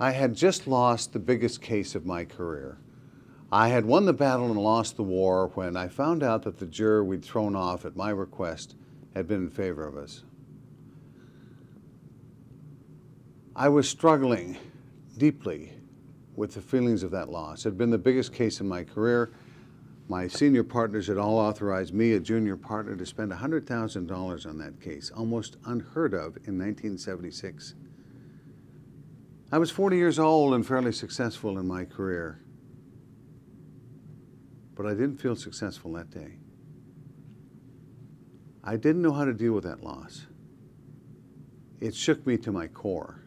I had just lost the biggest case of my career. I had won the battle and lost the war when I found out that the juror we'd thrown off at my request had been in favor of us. I was struggling deeply with the feelings of that loss. It had been the biggest case in my career. My senior partners had all authorized me, a junior partner, to spend $100,000 on that case, almost unheard of in 1976. I was 40 years old and fairly successful in my career, but I didn't feel successful that day. I didn't know how to deal with that loss. It shook me to my core.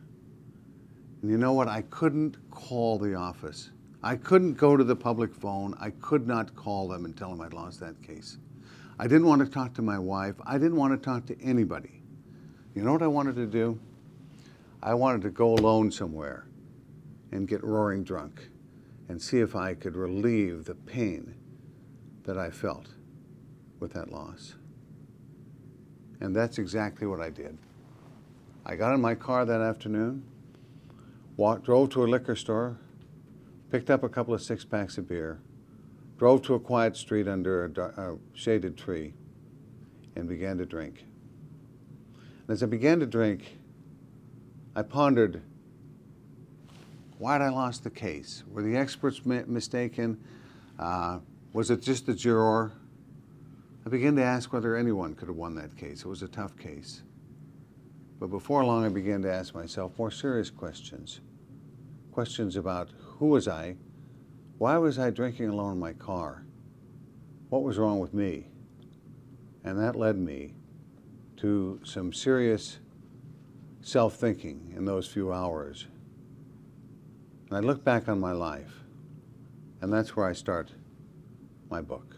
And you know what? I couldn't call the office. I couldn't go to the public phone. I could not call them and tell them I'd lost that case. I didn't want to talk to my wife. I didn't want to talk to anybody. You know what I wanted to do? I wanted to go alone somewhere and get roaring drunk and see if I could relieve the pain that I felt with that loss. And that's exactly what I did. I got in my car that afternoon, drove to a liquor store, picked up a couple of six-packs of beer, drove to a quiet street under a shaded tree, and began to drink. And as I began to drink, I pondered, why'd I lost the case? Were the experts mistaken? Was it just the juror? I began to ask whether anyone could have won that case. It was a tough case. But before long, I began to ask myself more serious questions. Questions about who was I? Why was I drinking alone in my car? What was wrong with me? And that led me to some serious self-thinking in those few hours. And I look back on my life, and that's where I start my book.